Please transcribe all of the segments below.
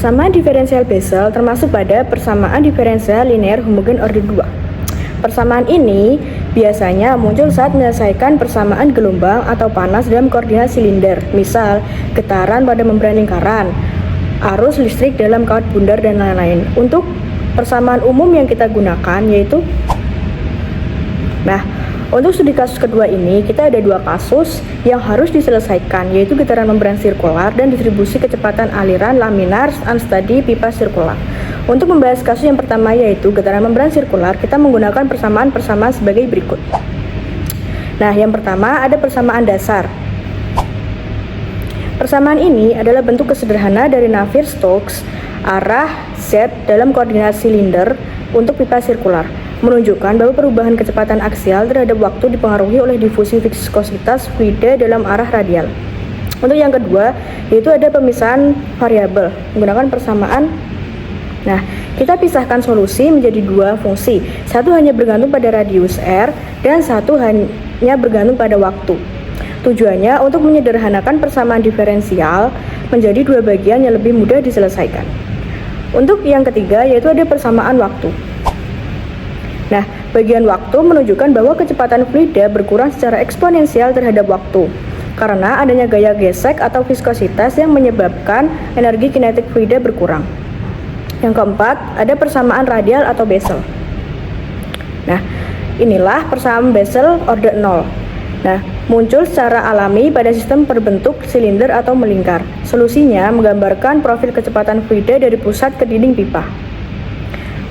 Persamaan diferensial Bessel termasuk pada persamaan diferensial linear homogen order 2. Persamaan ini biasanya muncul saat menyelesaikan persamaan gelombang atau panas dalam koordinat silinder, misal getaran pada membran lingkaran, arus listrik dalam kawat bundar, dan lain-lain. Untuk persamaan umum yang kita gunakan yaitu untuk studi kasus kedua ini, kita ada dua kasus yang harus diselesaikan, yaitu getaran membran sirkular dan distribusi kecepatan aliran laminar unsteady pipa sirkular. Untuk membahas kasus yang pertama yaitu getaran membran sirkular, kita menggunakan persamaan-persamaan sebagai berikut. Nah, yang pertama ada persamaan dasar. Persamaan ini adalah bentuk kesederhana dari Navier-Stokes arah Z dalam koordinat silinder untuk pipa sirkular, menunjukkan bahwa perubahan kecepatan aksial terhadap waktu dipengaruhi oleh difusi viskositas fluida dalam arah radial. Untuk yang kedua, yaitu ada pemisahan variabel menggunakan persamaan. Nah, kita pisahkan solusi menjadi dua fungsi. Satu hanya bergantung pada radius R dan satu hanya bergantung pada waktu. Tujuannya untuk menyederhanakan persamaan diferensial menjadi dua bagian yang lebih mudah diselesaikan. Untuk yang ketiga, yaitu ada persamaan waktu. Nah, bagian waktu menunjukkan bahwa kecepatan fluida berkurang secara eksponensial terhadap waktu karena adanya gaya gesek atau viskositas yang menyebabkan energi kinetik fluida berkurang. Yang keempat, ada persamaan radial atau Bessel. Nah, inilah persamaan Bessel order 0. Nah, muncul secara alami pada sistem berbentuk silinder atau melingkar. Solusinya menggambarkan profil kecepatan fluida dari pusat ke dinding pipa.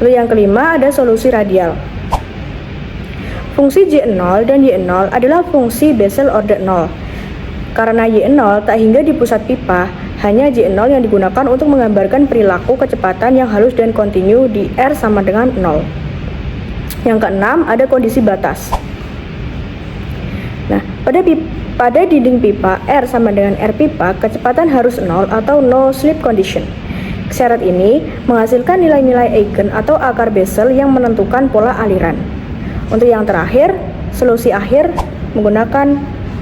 Lalu yang kelima ada solusi radial. Fungsi J0 dan Y0 adalah fungsi Bessel order 0. Karena Y0 tak hingga di pusat pipa, hanya J0 yang digunakan untuk menggambarkan perilaku kecepatan yang halus dan kontinu di R sama dengan 0. Yang keenam ada kondisi batas. Nah, pada dinding pipa R sama dengan R pipa, kecepatan harus 0 atau no slip condition. Syarat ini menghasilkan nilai-nilai eigen atau akar Bessel yang menentukan pola aliran. Untuk yang terakhir, solusi akhir menggunakan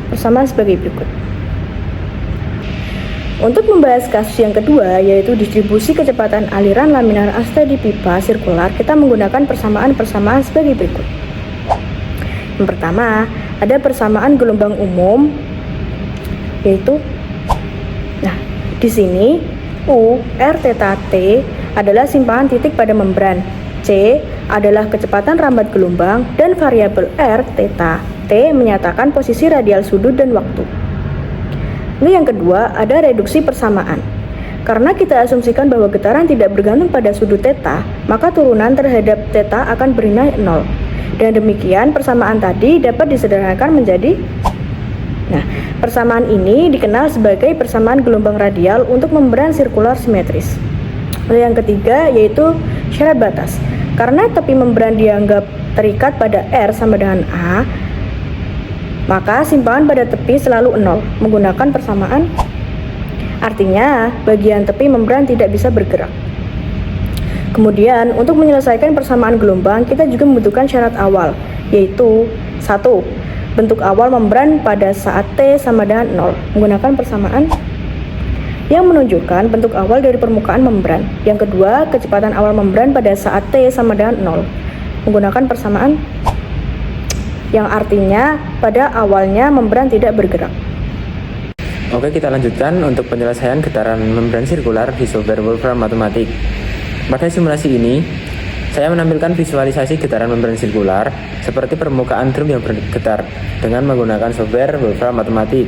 persamaan sebagai berikut. Untuk membahas kasus yang kedua, yaitu distribusi kecepatan aliran laminar unsteady pipa sirkular, kita menggunakan persamaan-persamaan sebagai berikut. Yang pertama, ada persamaan gelombang umum, yaitu, di sini U, R, theta, T adalah simpanan titik pada membran, C adalah kecepatan rambat gelombang, dan variabel R, theta, T menyatakan posisi radial sudut dan waktu. Lalu yang kedua, ada reduksi persamaan. Karena kita asumsikan bahwa getaran tidak bergantung pada sudut theta, maka turunan terhadap theta akan bernilai 0. Dan demikian persamaan tadi dapat disederhanakan menjadi persamaan ini dikenal sebagai persamaan gelombang radial untuk membran sirkular simetris. Lalu yang ketiga yaitu syarat batas. Karena tepi membran dianggap terikat pada R sama dengan A, maka simpangan pada tepi selalu 0 menggunakan persamaan. Artinya bagian tepi membran tidak bisa bergerak. Kemudian, untuk menyelesaikan persamaan gelombang, kita juga membutuhkan syarat awal, yaitu 1. Bentuk awal membran pada saat T sama dengan 0, menggunakan persamaan yang menunjukkan bentuk awal dari permukaan membran. Yang kedua, kecepatan awal membran pada saat T sama dengan 0, menggunakan persamaan yang artinya pada awalnya membran tidak bergerak. Oke, kita lanjutkan untuk penyelesaian getaran membran sirkular di software Wolfram Matematik. Pada simulasi ini, saya menampilkan visualisasi getaran membran sirkular seperti permukaan drum yang bergetar dengan menggunakan software Wolfram Matematik.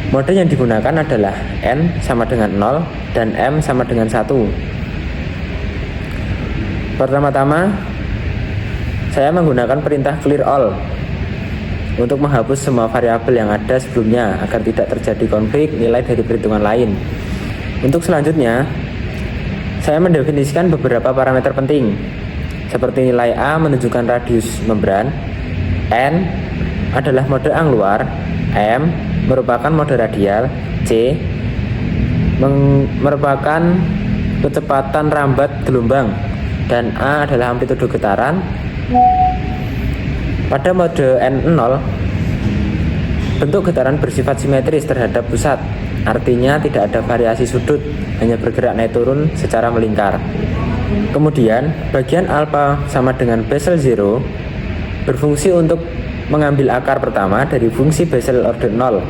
Mode yang digunakan adalah N sama dengan 0 dan M sama dengan 1. Pertama-tama, saya menggunakan perintah clear all untuk menghapus semua variabel yang ada sebelumnya agar tidak terjadi konflik nilai dari perhitungan lain. Untuk selanjutnya, saya mendefinisikan beberapa parameter penting, seperti nilai A menunjukkan radius membran, N adalah mode angluar, M merupakan mode radial, C merupakan kecepatan rambat gelombang, dan A adalah amplitude getaran. Pada mode N0, Bentuk getaran bersifat simetris terhadap pusat, artinya tidak ada variasi sudut, hanya bergerak naik turun secara melingkar. Kemudian, bagian alfa sama dengan Bessel zero berfungsi untuk mengambil akar pertama dari fungsi Bessel order 0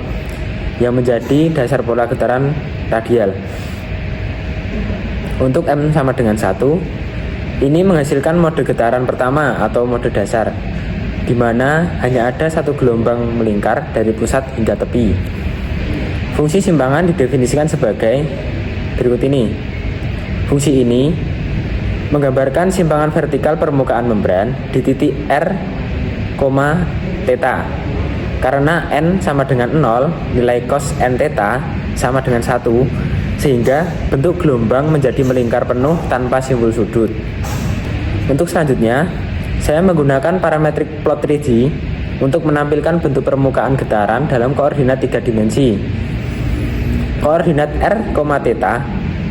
yang menjadi dasar pola getaran radial. Untuk M sama dengan 1, ini menghasilkan mode getaran pertama atau mode dasar, di mana hanya ada satu gelombang melingkar dari pusat hingga tepi. Fungsi simpangan didefinisikan sebagai berikut ini. Fungsi ini menggambarkan simpangan vertikal permukaan membran di titik R, theta. Karena N sama dengan 0, nilai cos N theta sama dengan 1, sehingga bentuk gelombang menjadi melingkar penuh tanpa simbol sudut. Untuk selanjutnya, saya menggunakan parametric plot 3D untuk menampilkan bentuk permukaan getaran dalam koordinat 3 dimensi. Koordinat R, theta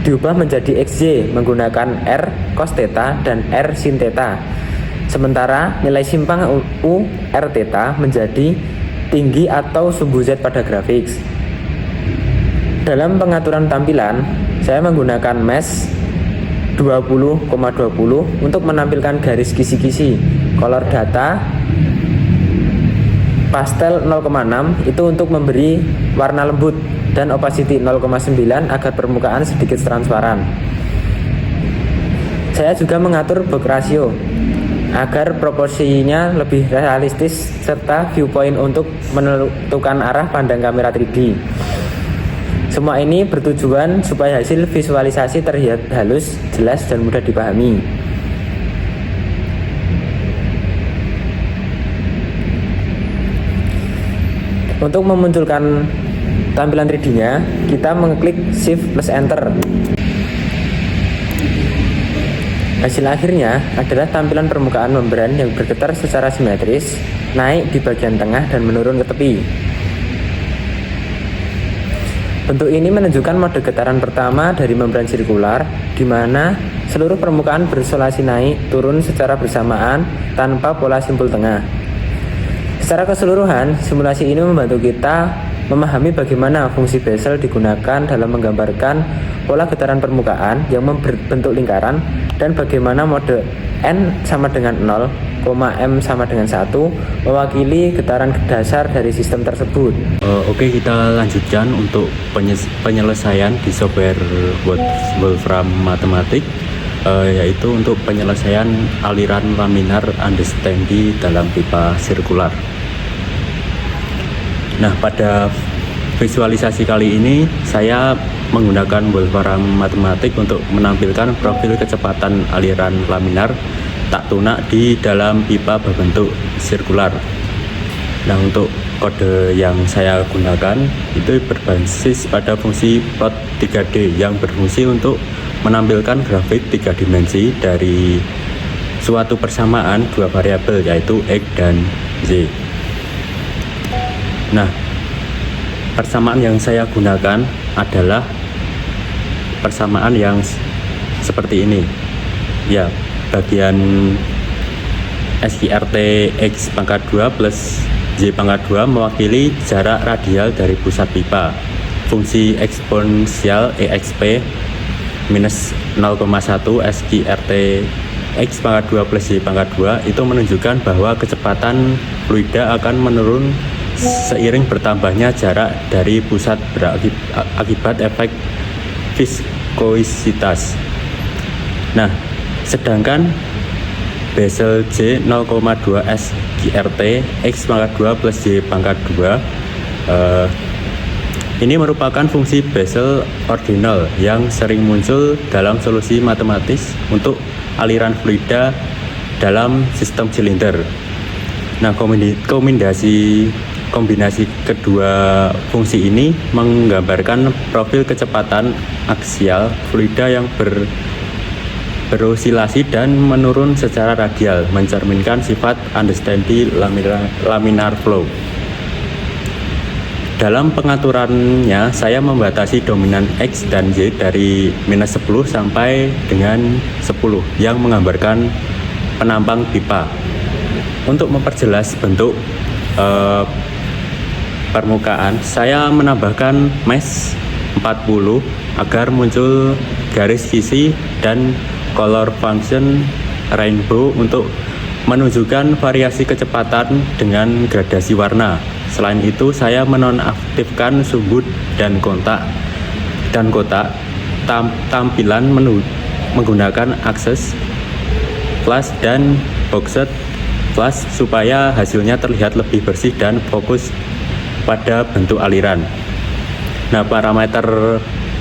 diubah menjadi XY menggunakan R cos theta dan R sin theta. Sementara nilai simpang U R theta menjadi tinggi atau sumbu Z pada grafik. Dalam pengaturan tampilan, saya menggunakan mesh 20,20 untuk menampilkan garis kisi-kisi. Color data pastel 0,6 itu untuk memberi warna lembut dan opacity 0,9 agar permukaan sedikit transparan. Saya juga mengatur box ratio agar proporsinya lebih realistis serta viewpoint untuk menentukan arah pandang kamera 3D. Semua ini bertujuan supaya hasil visualisasi terlihat halus, jelas, dan mudah dipahami. Untuk memunculkan tampilan 3D-nya, kita mengklik Shift plus Enter. Hasil akhirnya adalah tampilan permukaan membran yang bergetar secara simetris, naik di bagian tengah dan menurun ke tepi. Bentuk ini menunjukkan mode getaran pertama dari membran sirkular, di mana seluruh permukaan bersolasi naik turun secara bersamaan tanpa pola simpul tengah. Secara keseluruhan, simulasi ini membantu kita memahami bagaimana fungsi Bessel digunakan dalam menggambarkan pola getaran permukaan yang membentuk lingkaran dan bagaimana mode N sama dengan 0, M sama dengan 1 mewakili getaran dasar dari sistem tersebut. Oke, kita lanjutkan untuk penyelesaian di software Wolfram Matematik, yaitu untuk penyelesaian aliran laminar understanding dalam pipa sirkular. Nah, pada visualisasi kali ini saya menggunakan Wolfram Matematik untuk menampilkan profil kecepatan aliran laminar tak tunak di dalam pipa berbentuk sirkular. Nah, untuk kode yang saya gunakan itu berbasis pada fungsi plot 3D yang berfungsi untuk menampilkan grafik 3 dimensi dari suatu persamaan dua variabel yaitu X dan Z. Nah, persamaan yang saya gunakan adalah persamaan yang seperti ini. Ya, bagian SQRT X pangkat 2 plus Y pangkat 2 mewakili jarak radial dari pusat pipa. Fungsi eksponensial EXP minus 0,1 SQRT X pangkat 2 plus Y pangkat 2 itu menunjukkan bahwa kecepatan fluida akan menurun seiring bertambahnya jarak dari pusat akibat efek viskositas. Nah, sedangkan Bessel J 0,2 SQRT X pangkat 2 plus Y pangkat 2 ini merupakan fungsi Bessel ordinal yang sering muncul dalam solusi matematis untuk aliran fluida dalam sistem silinder. Nah, kombinasi kedua fungsi ini menggambarkan profil kecepatan aksial fluida yang berosilasi dan menurun secara radial, mencerminkan sifat understanding laminar flow. Dalam pengaturannya, saya membatasi dominan X dan Y dari minus 10 sampai dengan 10 yang menggambarkan penampang pipa. Untuk memperjelas bentuk permukaan, saya menambahkan mesh 40 agar muncul garis visi dan color function rainbow untuk menunjukkan variasi kecepatan dengan gradasi warna. Selain itu, saya menonaktifkan sumbu dan kotak tampilan menggunakan akses flash dan boxed flash supaya hasilnya terlihat lebih bersih dan fokus pada bentuk aliran. Nah, parameter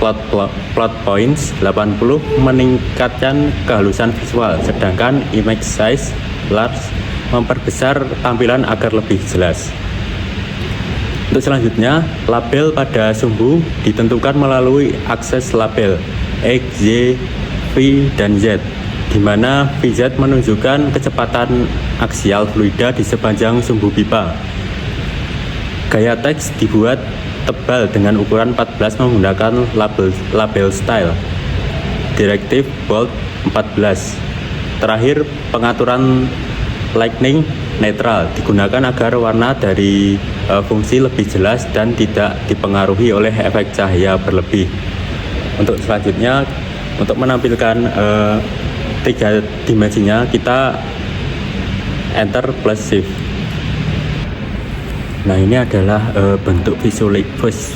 plot points 80 meningkatkan kehalusan visual, sedangkan image size large memperbesar tampilan agar lebih jelas. Untuk selanjutnya, label pada sumbu ditentukan melalui akses label X, Y, V, dan Z, di mana VZ menunjukkan kecepatan aksial fluida di sepanjang sumbu pipa. Gaya teks dibuat tebal dengan ukuran 14 menggunakan label style Directive Bold 14. Terakhir, pengaturan lightning netral digunakan agar warna dari fungsi lebih jelas dan tidak dipengaruhi oleh efek cahaya berlebih. Untuk selanjutnya, untuk menampilkan 3 dimensinya, kita enter plus shift. Nah, ini adalah bentuk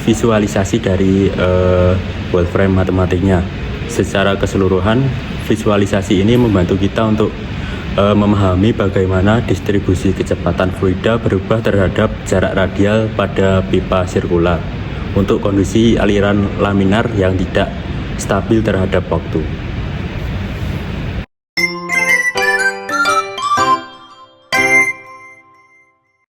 visualisasi dari Wolfram matematiknya. Secara keseluruhan, visualisasi ini membantu kita untuk memahami bagaimana distribusi kecepatan fluida berubah terhadap jarak radial pada pipa sirkular untuk kondisi aliran laminar yang tidak stabil terhadap waktu.